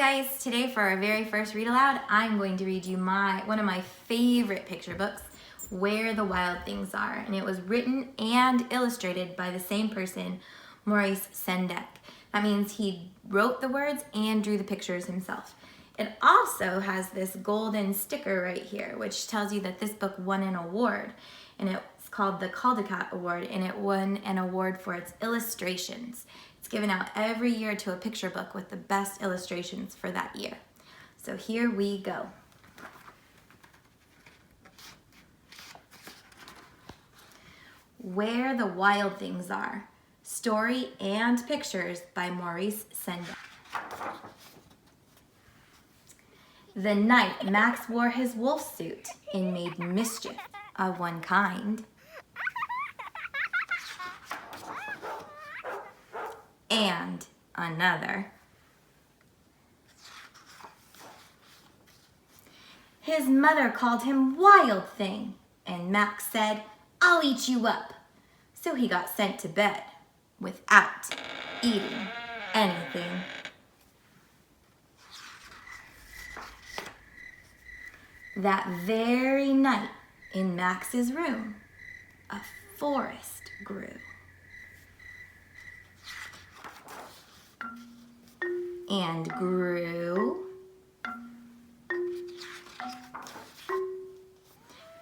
guys, today for our very first read aloud, I'm going to read you one of my favorite picture books, Where the Wild Things Are. And it was written and illustrated by the same person, Maurice Sendak. That means he wrote the words and drew the pictures himself. It also has this golden sticker right here, which tells you that this book won an award. And it's called the Caldecott Award, and it won an award for its illustrations. It's given out every year to a picture book with the best illustrations for that year. So here we go. Where the Wild Things Are. Story and pictures by Maurice Sendak. The night Max wore his wolf suit and made mischief of one kind and another. His mother called him Wild Thing, and Max said, "I'll eat you up." So he got sent to bed without eating anything. That very night in Max's room, a forest grew. And grew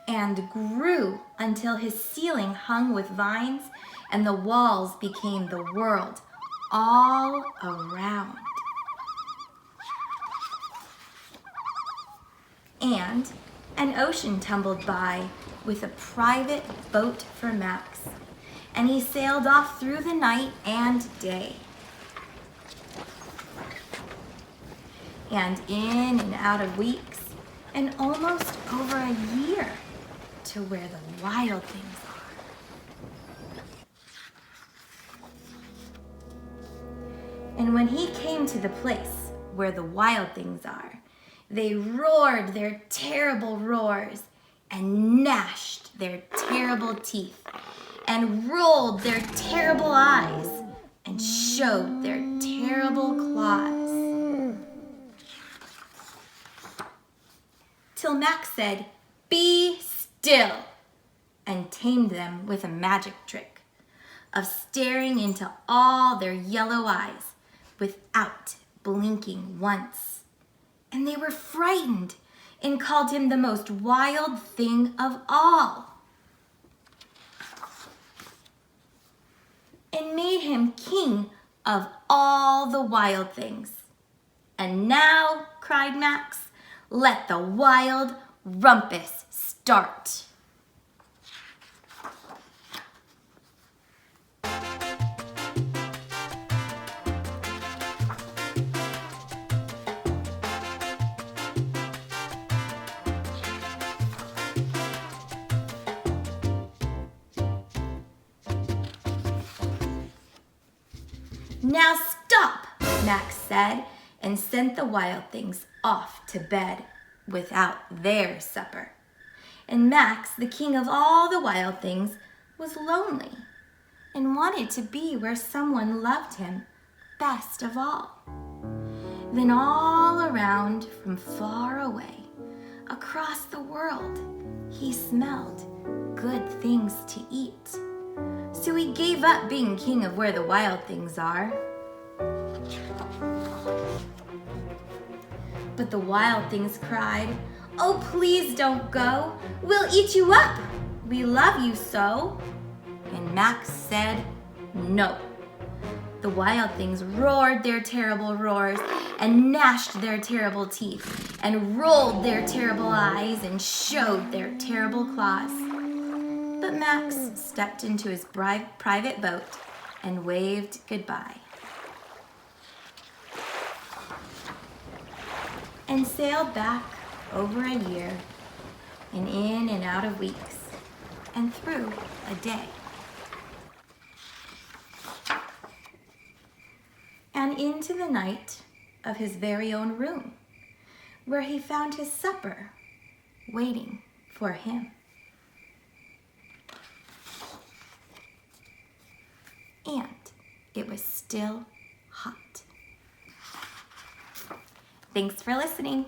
and grew until his ceiling hung with vines and the walls became the world all around. And an ocean tumbled by with a private boat for Max, and he sailed off through the night and day. And in and out of weeks, and almost over a year, to where the wild things are. And when he came to the place where the wild things are, they roared their terrible roars and gnashed their terrible teeth and rolled their terrible eyes and showed their terrible claws. Till Max said, "Be still," and tamed them with a magic trick of staring into all their yellow eyes without blinking once. And they were frightened and called him the most wild thing of all, and made him king of all the wild things. "And now," cried Max, "let the wild rumpus start." "Now stop," Max said, and sent the wild things off to bed without their supper. And Max, the king of all the wild things, was lonely and wanted to be where someone loved him best of all. Then all around, from far away, across the world, he smelled good things to eat. So he gave up being king of where the wild things are. But the wild things cried, "Oh, please don't go. We'll eat you up. We love you so." And Max said, "No." The wild things roared their terrible roars and gnashed their terrible teeth and rolled their terrible eyes and showed their terrible claws. But Max stepped into his private boat and waved goodbye. And sailed back over a year, and in and out of weeks, and through a day. And into the night of his very own room, where he found his supper waiting for him. And it was still hot. Thanks for listening.